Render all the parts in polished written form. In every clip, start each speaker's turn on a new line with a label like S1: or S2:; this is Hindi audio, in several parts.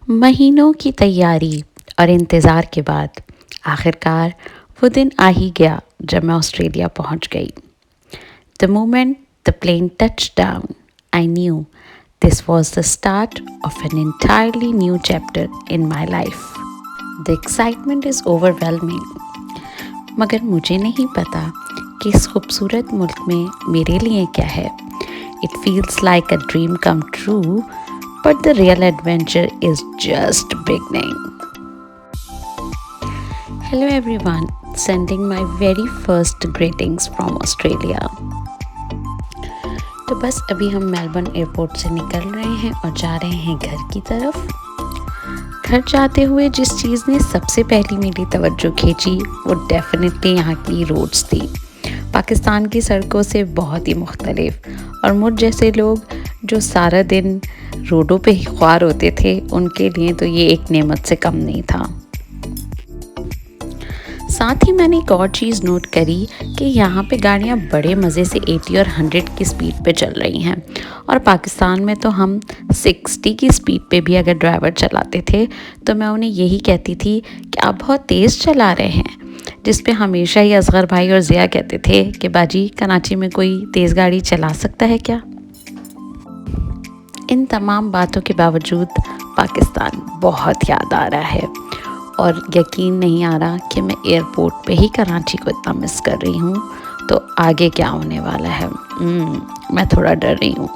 S1: महीनों की तैयारी और इंतज़ार के बाद आखिरकार वो दिन आ ही गया जब मैं ऑस्ट्रेलिया पहुंच गई। The moment the plane touched down, I knew this was the start of an entirely new chapter in my life. The excitement is overwhelming, मगर मुझे नहीं पता कि इस खूबसूरत मुल्क में मेरे लिए क्या है। It feels like a dream come true, but the real adventure is just beginning. Hello everyone, sending my very first greetings from Australia. तो बस अभी हम मेलबर्न एयरपोर्ट से निकल रहे हैं और जा रहे हैं घर की तरफ। घर जाते हुए जिस चीज़ ने सबसे पहली मेरी तवज्जो खींची वो डेफिनेटली यहाँ की रोड्स थी। पाकिस्तान की सड़कों से बहुत ही मुख्तलिफ, और मुझ जैसे लोग जो सारा दिन रोडों पे ही ख्वार होते थे उनके लिए तो ये एक नेमत से कम नहीं था। साथ ही मैंने एक और चीज़ नोट करी कि यहाँ पे गाड़ियाँ बड़े मज़े से 80 और 100 की स्पीड पे चल रही हैं, और पाकिस्तान में तो हम 60 की स्पीड पे भी अगर ड्राइवर चलाते थे तो मैं उन्हें यही कहती थी कि आप बहुत तेज़ चला रहे हैं, जिस पे हमेशा ही असगर भाई और ज़िया कहते थे कि बाजी कराची में कोई तेज़ गाड़ी चला सकता है क्या। इन तमाम बातों के बावजूद पाकिस्तान बहुत याद आ रहा है, और यकीन नहीं आ रहा कि मैं एयरपोर्ट पे ही कराची को इतना मिस कर रही हूँ। तो आगे क्या होने वाला है, मैं थोड़ा डर रही हूँ।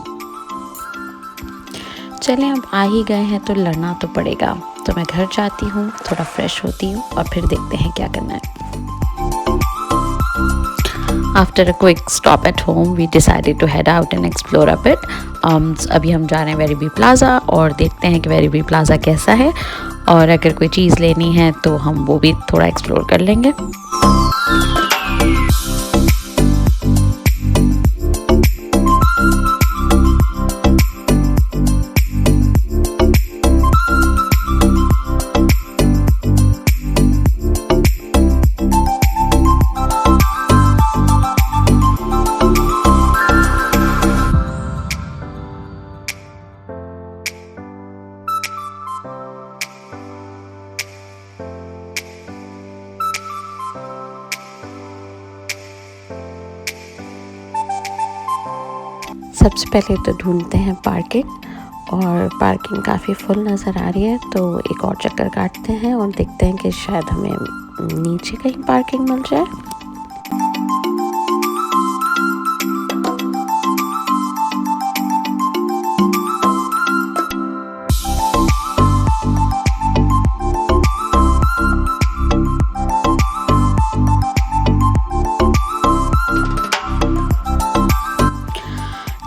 S1: चलें, अब आ ही गए हैं तो लड़ना तो पड़ेगा। तो मैं घर जाती हूँ, थोड़ा फ्रेश होती हूँ और फिर देखते हैं क्या करना है। After a quick stop at home, we decided to head out and explore a bit. अभी हम जा रहे हैं वेरीबी प्लाज़ा और देखते हैं कि वेरीबी प्लाज़ा कैसा है, और अगर कोई चीज़ लेनी है तो हम वो भी थोड़ा एक्सप्लोर कर लेंगे। सबसे पहले तो ढूंढते हैं पार्किंग, और पार्किंग काफ़ी फुल नज़र आ रही है, तो एक और चक्कर काटते हैं और देखते हैं कि शायद हमें नीचे कहीं पार्किंग मिल जाए।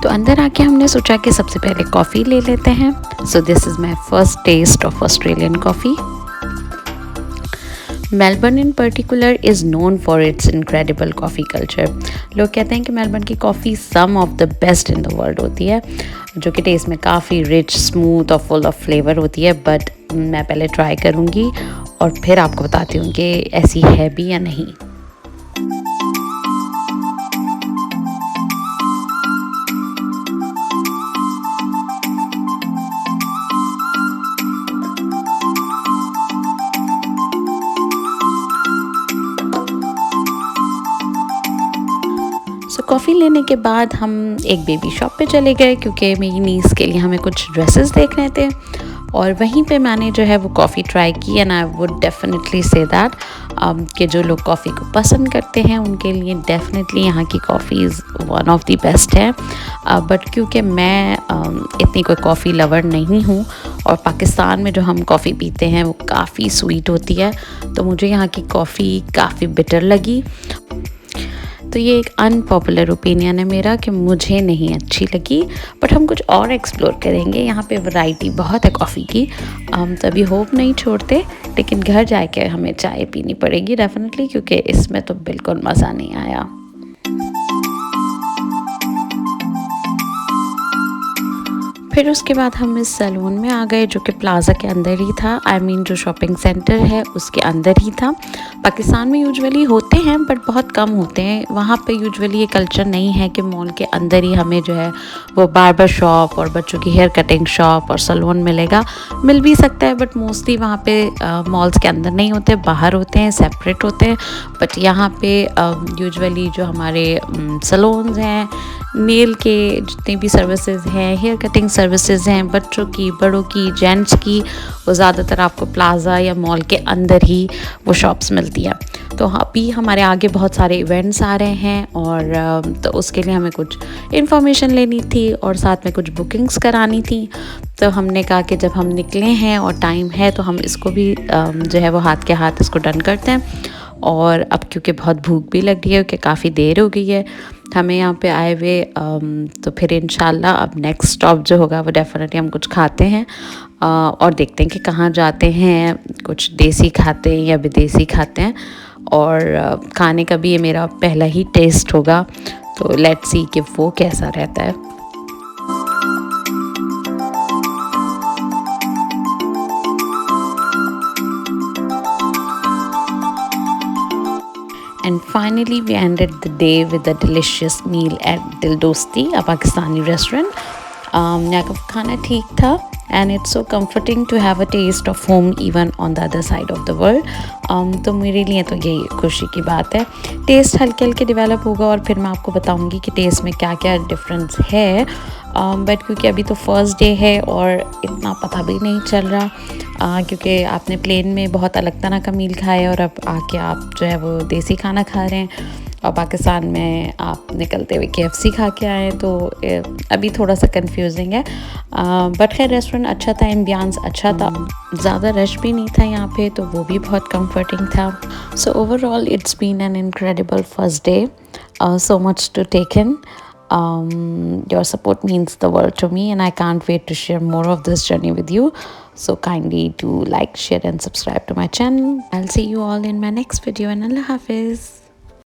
S1: तो अंदर आके हमने सोचा कि सबसे पहले कॉफ़ी ले लेते हैं। So this is my first taste of Australian coffee. Melbourne in particular is known for its incredible coffee culture. लोग कहते हैं कि मेलबर्न की coffee some of the best in the world होती है, जो कि टेस्ट में काफ़ी रिच, स्मूथ और फुल ऑफ फ्लेवर होती है। बट मैं पहले ट्राई करूँगी और फिर आपको बताती हूँ कि ऐसी है भी या नहीं। कॉफ़ी लेने के बाद हम एक बेबी शॉप पे चले गए, क्योंकि मेरी नीस के लिए हमें कुछ ड्रेसेस देखने थे, और वहीं पे मैंने जो है वो कॉफ़ी ट्राई की। And I would definitely say that कि जो लोग कॉफ़ी को पसंद करते हैं उनके लिए डेफिनेटली यहाँ की coffees one of the best है। बट क्योंकि मैं इतनी कोई कॉफ़ी लवर नहीं हूँ, और पाकिस्तान में जो हम कॉफ़ी पीते हैं वो काफ़ी स्वीट होती है, तो मुझे यहाँ की कॉफ़ी काफ़ी बिटर लगी। तो ये एक अनपॉपुलर ओपिनियन है मेरा कि मुझे नहीं अच्छी लगी, बट हम कुछ और एक्सप्लोर करेंगे। यहाँ पे वैरायटी बहुत है कॉफ़ी की, हम तभी होप नहीं छोड़ते, लेकिन घर जाके हमें चाय पीनी पड़ेगी डेफिनेटली, क्योंकि इसमें तो बिल्कुल मज़ा नहीं आया। फिर उसके बाद हम इस सैलून में आ गए जो कि प्लाज़ा के अंदर ही था। आई मीन जो शॉपिंग सेंटर है उसके अंदर ही था। पाकिस्तान में यूजुअली होते हैं बट बहुत कम होते हैं। वहाँ पे यूजुअली ये कल्चर नहीं है कि मॉल के अंदर ही हमें जो है वो बार्बर शॉप और बच्चों की हेयर कटिंग शॉप और सैलून मिलेगा। मिल भी सकता है बट मोस्टली वहाँ पे मॉल्स के अंदर नहीं होते, बाहर होते हैं, सेपरेट होते हैं। बट यहाँ पे यूजुअली जो हमारे सैलून्स हैं, नेल के जितने भी सर्विसेज हैं, हेयर कटिंग सर्विसेज हैं, बच्चों की, बड़ों की, जेंट्स की, वो ज़्यादातर आपको प्लाज़ा या मॉल के अंदर ही वो शॉप्स मिलती हैं। तो अभी हमारे आगे बहुत सारे इवेंट्स आ रहे हैं और तो उसके लिए हमें कुछ इन्फॉर्मेशन लेनी थी और साथ में कुछ बुकिंग्स करानी थी। तो हमने कहा कि जब हम निकले हैं और टाइम है तो हम इसको भी जो है वो हाथ के हाथ इसको डन करते हैं। और अब क्योंकि बहुत भूख भी लग रही है क्योंकि काफ़ी देर हो गई है हमें यहाँ पे आए हुए, तो फिर इंशाल्लाह अब नेक्स्ट स्टॉप जो होगा वो डेफिनेटली हम कुछ खाते हैं और देखते हैं कि कहाँ जाते हैं। कुछ देसी खाते हैं या विदेशी खाते हैं और खाने का भी ये मेरा पहला ही टेस्ट होगा, तो लेट्स सी कि वो कैसा रहता है। And finally, we ended the day with a delicious meal at Dil Dosti, a Pakistani restaurant. यहाँ का खाना ठीक था and it's so comforting to have a taste of home even on the other side of the world. तो मेरे लिए तो यही खुशी की बात है। टेस्ट हल्के हल्के डेवलप होगा और फिर मैं आपको बताऊंगी कि टेस्ट में क्या क्या डिफरेंस है। बट क्योंकि अभी तो फर्स्ट डे है और इतना पता भी नहीं चल रहा क्योंकि आपने प्लेन में बहुत अलग तरह का मील खाया और अब आके आप जो है वो देसी खाना खा रहे हैं और पाकिस्तान में आप निकलते हुए KFC खा के आए, तो अभी थोड़ा सा कंफ्यूजिंग है। बट खैर रेस्टोरेंट अच्छा था, एम्बियंस अच्छा था, ज़्यादा रश भी नहीं था यहाँ पे, तो वो भी बहुत कंफर्टिंग था। So overall it's been an incredible first day, so much to take in. Your support means the world to me and I can't wait to share more of this journey with you. So kindly do like, share and subscribe to my channel. I'll see you all in my next video and Allah Hafiz.